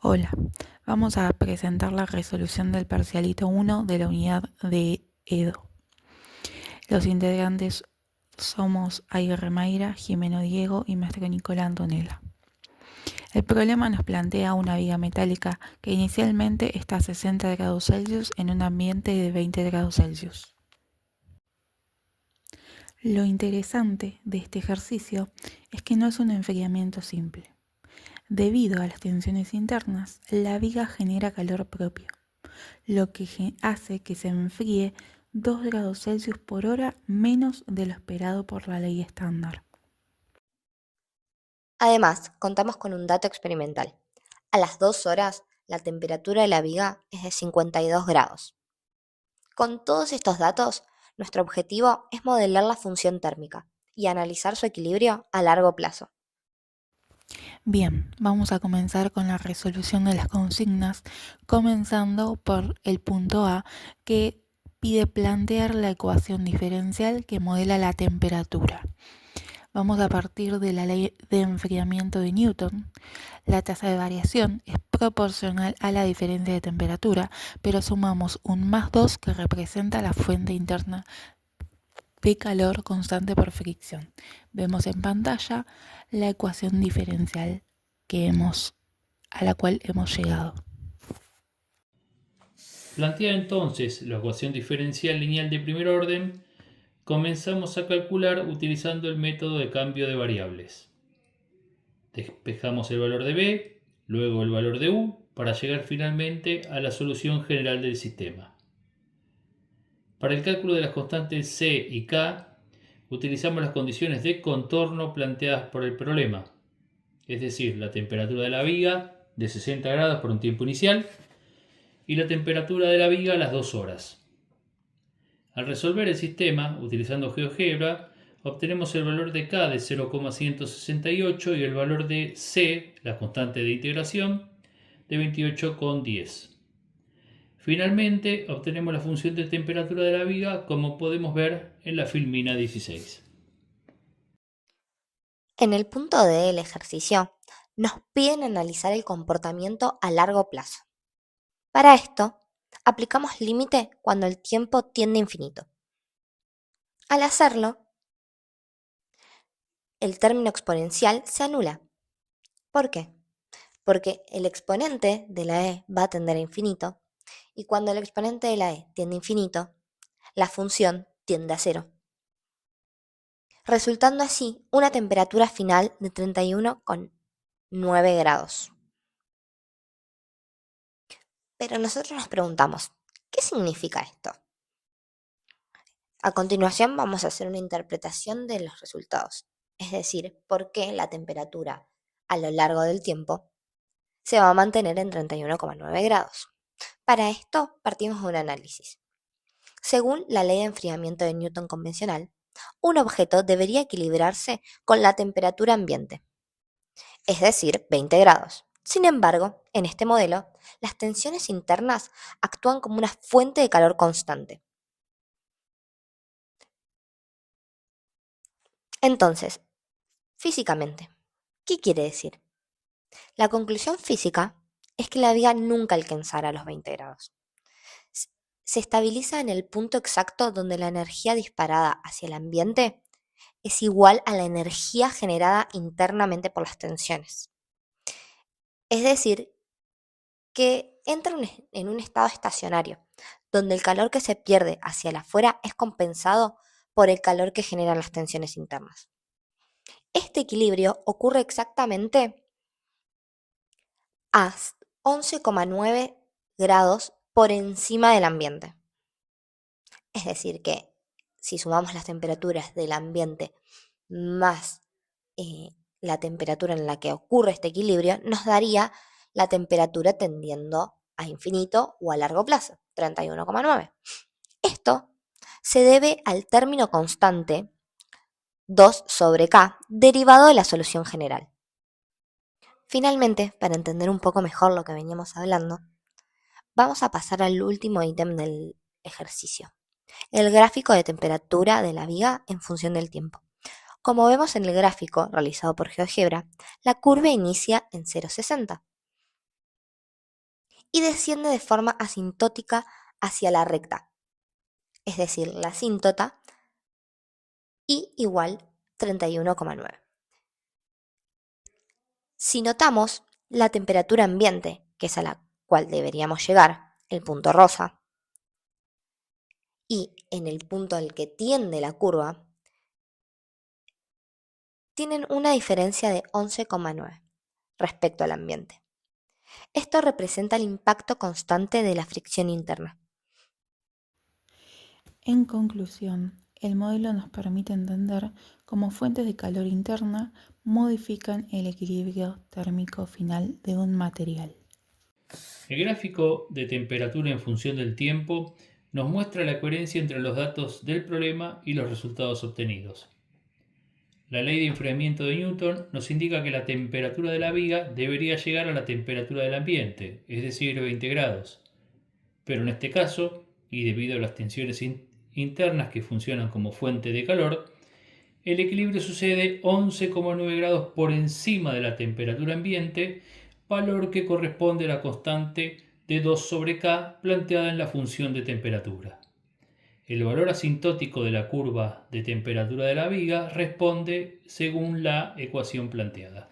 Hola, vamos a presentar la resolución del parcialito 1 de la unidad de Edo. Los integrantes somos Aguirre Mayra, Jimeno Diego y Maestro Nicolás Antonella. El problema nos plantea una viga metálica que inicialmente está a 60 grados Celsius en un ambiente de 20 grados Celsius. Lo interesante de este ejercicio es que no es un enfriamiento simple. Debido a las tensiones internas, la viga genera calor propio, lo que hace que se enfríe 2 grados Celsius por hora menos de lo esperado por la ley estándar. Además, contamos con un dato experimental. A las 2 horas, la temperatura de la viga es de 52 grados. Con todos estos datos, nuestro objetivo es modelar la función térmica y analizar su equilibrio a largo plazo. Bien, vamos a comenzar con la resolución de las consignas, comenzando por el punto A, que pide plantear la ecuación diferencial que modela la temperatura. Vamos a partir de la ley de enfriamiento de Newton. La tasa de variación es proporcional a la diferencia de temperatura, pero sumamos un +2 que representa la fuente interna de calor constante por fricción. Vemos en pantalla la ecuación diferencial a la cual hemos llegado. Planteada entonces la ecuación diferencial lineal de primer orden, comenzamos a calcular utilizando el método de cambio de variables. Despejamos el valor de b, luego el valor de u, para llegar finalmente a la solución general del sistema. Para el cálculo de las constantes c y k, utilizamos las condiciones de contorno planteadas por el problema, es decir, la temperatura de la viga de 60 grados por un tiempo inicial y la temperatura de la viga a las 2 horas. Al resolver el sistema, utilizando GeoGebra, obtenemos el valor de K de 0,168 y el valor de C, la constante de integración, de 28,10. Finalmente, obtenemos la función de temperatura de la viga, como podemos ver en la filmina 16. En el punto D del ejercicio, nos piden analizar el comportamiento a largo plazo. Para esto, aplicamos límite cuando el tiempo tiende a infinito. Al hacerlo, el término exponencial se anula. ¿Por qué? Porque el exponente de la e va a tender a infinito, y cuando el exponente de la e tiende a infinito, la función tiende a cero, resultando así una temperatura final de 31,9 grados. Pero nosotros nos preguntamos, ¿qué significa esto? A continuación vamos a hacer una interpretación de los resultados, es decir, por qué la temperatura a lo largo del tiempo se va a mantener en 31,9 grados. Para esto partimos de un análisis. Según la ley de enfriamiento de Newton convencional, un objeto debería equilibrarse con la temperatura ambiente, es decir, 20 grados. Sin embargo, en este modelo, las tensiones internas actúan como una fuente de calor constante. Entonces, físicamente, ¿qué quiere decir? La conclusión física es que la viga nunca alcanzará los 20 grados. Se estabiliza en el punto exacto donde la energía disparada hacia el ambiente es igual a la energía generada internamente por las tensiones. Es decir, que entra en un estado estacionario, donde el calor que se pierde hacia el afuera es compensado por el calor que generan las tensiones internas. Este equilibrio ocurre exactamente a 11,9 grados por encima del ambiente. Es decir, que si sumamos las temperaturas del ambiente más la temperatura en la que ocurre este equilibrio, nos daría la temperatura tendiendo a infinito o a largo plazo, 31,9. Esto se debe al término constante 2 sobre K, derivado de la solución general. Finalmente, para entender un poco mejor lo que veníamos hablando, vamos a pasar al último ítem del ejercicio, el gráfico de temperatura de la viga en función del tiempo. Como vemos en el gráfico realizado por GeoGebra, la curva inicia en 0,60 y desciende de forma asintótica hacia la recta, es decir, la asíntota, y igual 31,9. Si notamos la temperatura ambiente, que es a la cual deberíamos llegar, el punto rosa, y en el punto al que tiende la curva, tienen una diferencia de 11,9 respecto al ambiente. Esto representa el impacto constante de la fricción interna. En conclusión, el modelo nos permite entender cómo fuentes de calor interna modifican el equilibrio térmico final de un material. El gráfico de temperatura en función del tiempo nos muestra la coherencia entre los datos del problema y los resultados obtenidos. La ley de enfriamiento de Newton nos indica que la temperatura de la viga debería llegar a la temperatura del ambiente, es decir, 20 grados. Pero en este caso, y debido a las tensiones internas que funcionan como fuente de calor, el equilibrio sucede 11,9 grados por encima de la temperatura ambiente, valor que corresponde a la constante de 2 sobre K planteada en la función de temperatura. El valor asintótico de la curva de temperatura de la viga responde según la ecuación planteada.